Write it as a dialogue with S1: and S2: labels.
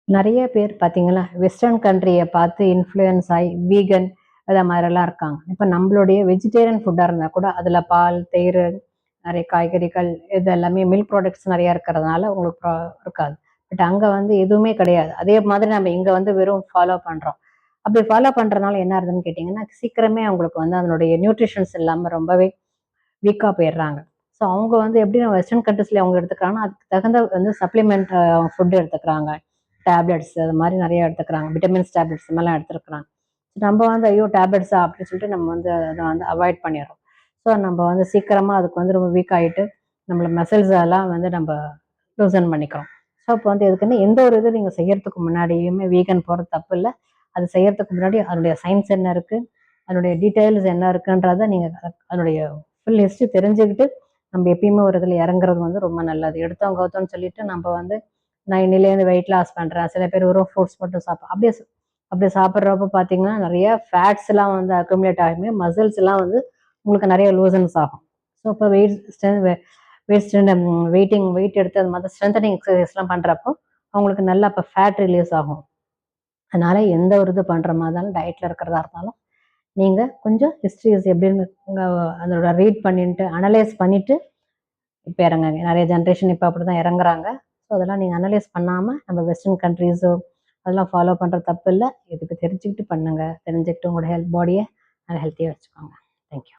S1: நெறைய பேர் பார்த்தீங்கன்னா, வெஸ்டர்ன் கண்ட்ரிய பார்த்து இன்ஃப்ளூயன்ஸ் ஆயி வீகன் அத மாரிலாம் இருக்காங்க. இப்ப நம்மளுடைய வெஜிடேரியன் ஃபுட்டா இருந்தா கூட, அதுல பால், தயிரு, நெறைய காய்கறிகள் இது எல்லாமே மில்க் ப்ராடக்ட்ஸ் நெறைய இருக்கிறதுனால உங்களுக்கு இருக்காது. பட் அங்க வந்து எதுவுமே கிடையாது. அதே மாதிரி நம்ம இங்க வந்து வெறும் ஃபாலோ பண்றோம். அப்படி ஃபாலோ பண்றதுனால என்ன ஆகுதுன்னு கேட்டீங்கன்னா, சீக்கிரமே அவங்களுக்கு வந்து அதனுடைய நியூட்ரிஷன்ஸ் இல்லாம ரொம்பவே வீக்கா போயிடுறாங்க. ஸோ அவங்க வந்து எப்படி வெஸ்டர்ன் கண்ட்ரீஸ்ல அவங்க எடுத்துக்கிறாங்கன்னா, அதுக்கு தகுந்த வந்து சப்ளிமெண்ட் ஃபுட் எடுத்துக்கிறாங்க. டேப்லெட்ஸ் அது மாரி நெறைய எடுத்துக்கிறாங்க. விட்டமின்ஸ் டேப்லெட்ஸ் இந்த மாரிலாம் எடுத்துருக்காங்க. நம்ம வந்து ஐயோ! டேப்லெட்ஸா அப்படின்னு சொல்லிட்டு நம்ம வந்து அத வந்து அவாய்ட் பண்ணிடுறோம். ஸோ நம்ம வந்து சீக்கிரமா அதுக்கு வந்து ரொம்ப வீக் ஆயிட்டு, நம்மள மசில்ஸ் எல்லாம் வந்து நம்ப லூசன் பண்ணிக்கிறோம். ஸோ அப்போ வந்து எதுக்குன்னா, எந்த ஒரு இது நீங்க செய்யறதுக்கு முன்னாடியுமே வீகன் போறது தப்பு இல்ல. அது செய்யறதுக்கு முன்னாடி அதனுடைய சயின்ஸ் என்ன இருக்கு? அதனுடைய டீட்டெயில்ஸ் என்ன இருக்குன்றத நீங்க அதனுடைய ஃபுல் ஹிஸ்டரி தெரிஞ்சுக்கிட்டு, நம்ம எப்பயுமே ஒரு இதுல இறங்குறது வந்து ரொம்ப நல்லது. எடுத்தோம் கவுத்தோம்ன்னு சொல்லிட்டு நம்ம வந்து நான் இன்னையிலேருந்து வெயிட் லாஸ் பண்றேன். சில பேர் வெறும் ஃப்ரூட்ஸ் மட்டும் அப்படி சாப்பிடுறப்ப பார்த்தீங்கன்னா, நெறைய ஃபேட்ஸ்லாம் வந்து அக்குமுலேட் ஆகுமே, மசில்ஸ்லாம் வந்து உங்களுக்கு நெறைய லூசன்ஸ் ஆகும். ஸோ அப்போ வெயிட் ஸ்ட்ரென் வெயிட் எடுத்து அது மாதிரி ஸ்ட்ரென்தனிங் எக்ஸர்சைஸ்லாம் பண்றப்போ, அவங்களுக்கு நல்லா அப்ப ஃபேட் ரிலீஸ் ஆகும். அதனால எந்த ஒரு இது பண்ற மாரி இருந்தாலும், டயட்ல இருக்கிறதா இருந்தாலும், நீங்க கொஞ்சம் ஹிஸ்டரிஸ் எப்படின்னு உங்க அதோட ரீட் பண்ணிட்டு, அனலைஸ் பண்ணிட்டு இப்ப இறங்குங்க. நெறைய ஜெனரேஷன் இப்ப அப்படிதான் இறங்குறாங்க. ஸோ அதெல்லாம் நீங்க அனலைஸ் பண்ணாம நம்ம வெஸ்டர்ன் கண்ட்ரீஸோ அதெல்லாம் ஃபாலோ பண்றது தப்பு இல்ல. இதுக்கு தெரிஞ்சுக்கிட்டு பண்ணுங்க. தெரிஞ்சுக்கிட்டு உங்களோட பாடிய நல்லா ஹெல்த்தியா வச்சுக்கோங்க. Thank you.